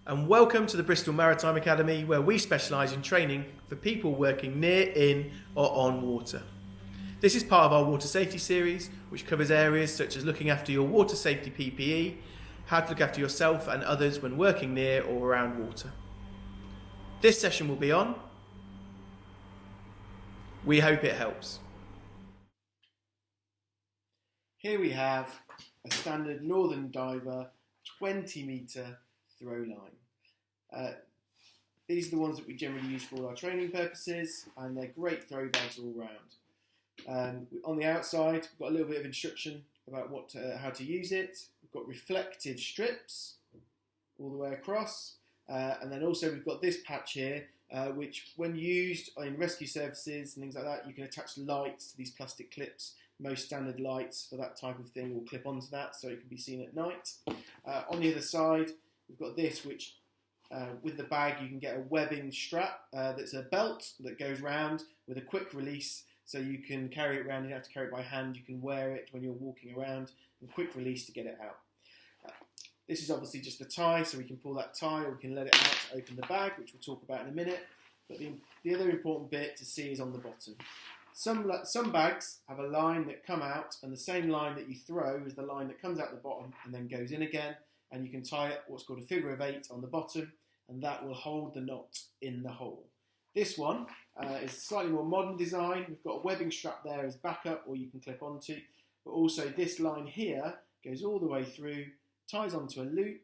And welcome to the Bristol Maritime Academy, where we specialise in training for people working near, in or on water. This is part of our water safety series, which covers areas such as looking after your water safety PPE, how to look after yourself and others when working near or around water. This session will be on We Hope It Helps. Here we have a standard Northern Diver 20-metre throw line. These are the ones that we generally use for all our training purposes, and they're great throw bags all round. On the outside, we've got a little bit of instruction about how to use it. We've got reflective strips all the way across, and then also we've got this patch here, which when used in rescue services and things like that, you can attach lights to these plastic clips. Most standard lights for that type of thing will clip onto that, so it can be seen at night. On the other side, we've got this, which with the bag you can get a webbing strap that's a belt that goes round with a quick release, so you can carry it around. You don't have to carry it by hand. You can wear it when you're walking around, and quick release to get it out. This is obviously just the tie, so we can pull that tie, or we can let it out to open the bag, which we'll talk about in a minute. But the other important bit to see is on the bottom. Some bags have a line that come out, and the same line that you throw is the line that comes out the bottom and then goes in again, and you can tie it what's called a figure of 8 on the bottom, and that will hold the knot in the hole. This one is a slightly more modern design. We've got a webbing strap there as backup, or you can clip onto, but also this line here goes all the way through, ties onto a loop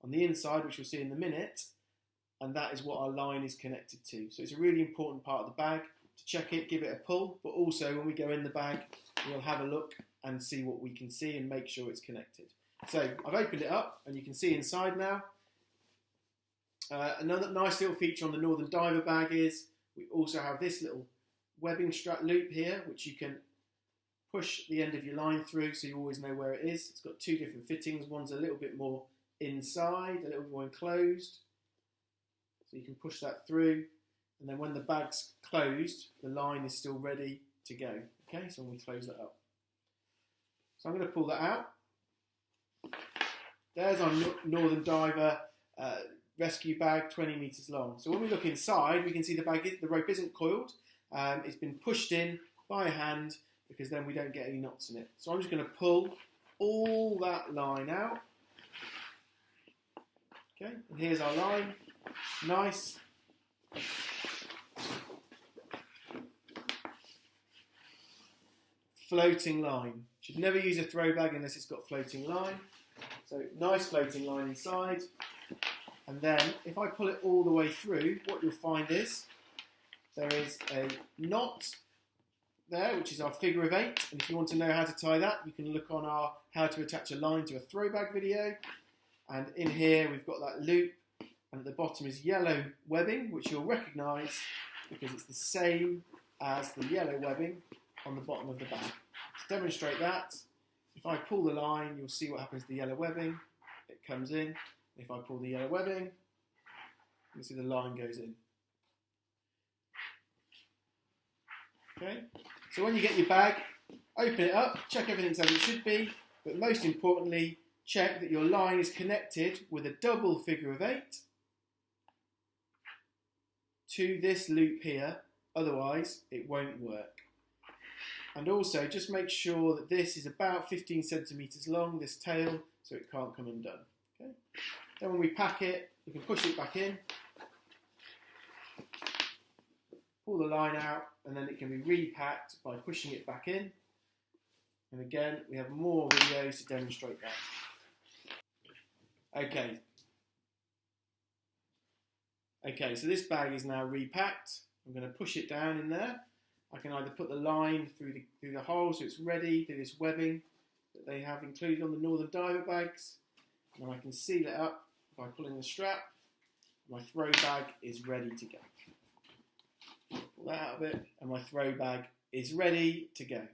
on the inside, which we'll see in a minute, and that is what our line is connected to. So it's a really important part of the bag. To check it, give it a pull, but also when we go in the bag, we'll have a look and see what we can see and make sure it's connected. So I've opened it up and you can see inside now. Another nice little feature on the Northern Diver bag is we also have this little webbing strap loop here, which you can push the end of your line through so you always know where it is. It's got two different fittings. One's a little bit more inside, a little bit more enclosed. So you can push that through. And then when the bag's closed, the line is still ready to go. Okay, so we close that up. So I'm going to pull that out. There's our Northern Diver rescue bag, 20 metres long. So when we look inside, we can see the rope isn't coiled. It's been pushed in by hand because then we don't get any knots in it. So I'm just going to pull all that line out. Okay, and here's our line. Nice. Floating line. Should never use a throw bag unless it's got floating line. So nice floating line inside. And then if I pull it all the way through, what you'll find is there is a knot there, which is our figure of 8. And if you want to know how to tie that, you can look on our how to attach a line to a throw bag video. And in here we've got that loop, and at the bottom is yellow webbing, which you'll recognise because it's the same as the yellow webbing on the bottom of the bag. To demonstrate that, if I pull the line, you'll see what happens to the yellow webbing. It comes in. If I pull the yellow webbing, you see the line goes in. Okay, so when you get your bag, open it up, check everything's as it should be, but most importantly, check that your line is connected with a double figure of 8 to this loop here, otherwise it won't work. And also just make sure that this is about 15 centimetres long, this tail, so it can't come undone. Okay? Then when we pack it, we can push it back in, pull the line out, and then it can be repacked by pushing it back in. And again, we have more videos to demonstrate that. Okay, so this bag is now repacked. I'm going to push it down in there. I can either put the line through the hole so it's ready, do this webbing that they have included on the Northern Diver bags, and I can seal it up by pulling the strap. My throw bag is ready to go. Pull that out a bit, and my throw bag is ready to go.